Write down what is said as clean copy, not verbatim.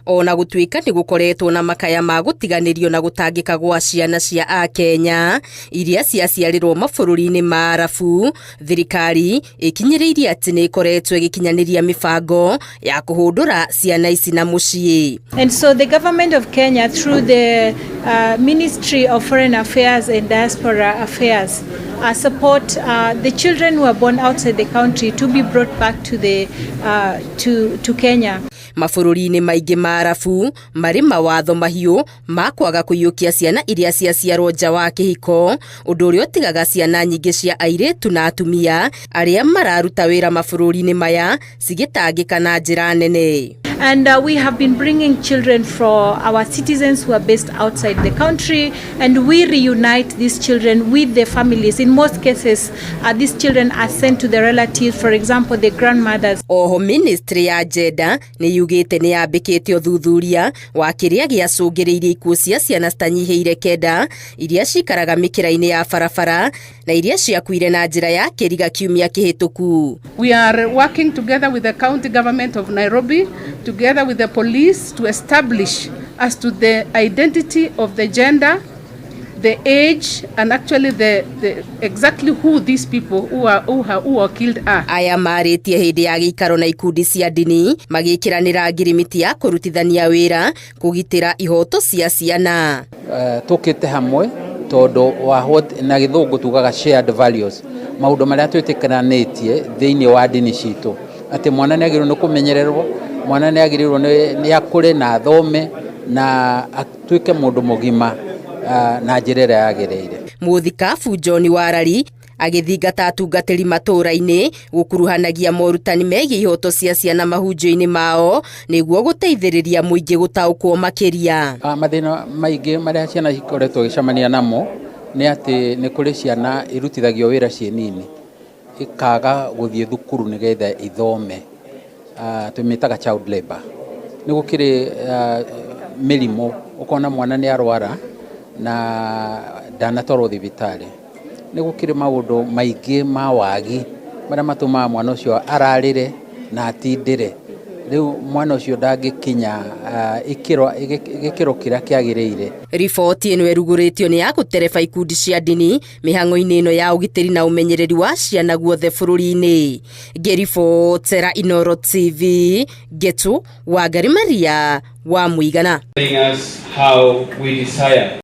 Ona gũtuĩka nĩ gũkoretwo na makaya ma gũtiganĩrio na gũtangĩka gwa ciana cia Akenya iria ciaciarĩrwo mabũrũri-inĩ ma Arabu, thirikari ĩkinyĩrĩirie atĩ nĩ ĩkoretwo ĩgĩkinyanĩria mĩbango ya kũhũndũra ciana ici na mũciĩ. And so the government of Kenya through the Ministry of Foreign Affairs and Diaspora Affairs support the children who are born outside the country to be brought back to the to Kenya. Mabũrũri-inĩ maingĩ ma Arabu marĩ mawatho mahiũ ma kwaga kũiyũkia ciana iria ciaciarwo nja wa kĩhiko, ũndũ ũrĩa ũtigaga ciana nyingĩ cia airĩtu na atumia arĩa mararuta wĩra mabũrũri-inĩ maya cigĩtangĩka na njĩra nene. And we have been bringing children for our citizens who are based outside the country, and we reunite these children with their families. In most cases, these children are sent to the relatives, for example, the grandmothers. Oho ministry ya gender nĩ yugĩte nĩ yambĩkĩte ũthuthuria wa kĩrĩa gĩacũngĩrĩirie ikuũ cia ciana citanyihĩire 9 iria cikaraga mĩkĩra-inĩ ya barabara na iria ciakuire na njĩra ya kĩriga kiumia kĩhĩtũku. We are working together with the county government of Nairobi, together with the police, to establish as to the identity of the gender, the age, and actually the exactly who these people who are killed are. Aya marĩtie hĩndĩ ya gĩikaro na ikundi cia ndini magĩkĩranĩra ngirimiti ya kũrutithania wĩra kũgitĩra ihoto cia ciana. Tũkĩte hamwe tondũ wa na gĩthũngũ tugaga shared values, maũndũ marĩa twĩtĩkanĩtie thĩinĩ wa ndini citũ, atĩ mwana nĩ agĩrĩirwo nĩ kũmenyererwo, mwana nĩ agĩrĩirwo nĩ akũre na athome na atuĩke mũndũ mũgima na njĩra ĩrĩa yagĩrĩire. Mũthikabu John Warari agĩthingata atungatĩri matũũra-inĩ gũkuruhanagia morutani megiĩ ihoto cia ciana mahunjio-inĩ mao nĩguo gũteithĩrĩria mũingĩ gũtaũkwo makĩria. Mathĩna maingĩ marĩa ciana ikoretwo gĩcemania namo nĩ atĩ nĩ kũrĩ ciana irutithagio wĩra ciĩ nini, ikaga gũthiĩ thukuru nĩgetha ithome, tũmĩtaga child labor. Nĩ gũkĩrĩ mĩrimũ, ũkona mwana nĩ arwara na ndanatwarwo thibitarĩ. Nĩ gũkĩrĩ maũndũ maingĩ ma wagi marĩa matũmaga mwana ũcio ararĩre na atindĩre. Rĩu mwana ũcio ndangĩkinya gĩkĩro kĩrĩa kĩagĩrĩire. Riboti ĩno ĩrugũrĩtio nĩ ya gũtereba ikundi cia ndini mĩhang'o-inĩ ĩno ya ũgitĩri na ũmenyereri wa ciana guothe bũrũri-inĩ. Ngĩribotera Inooro TV, Getu Wangari Maria wa Mũigana.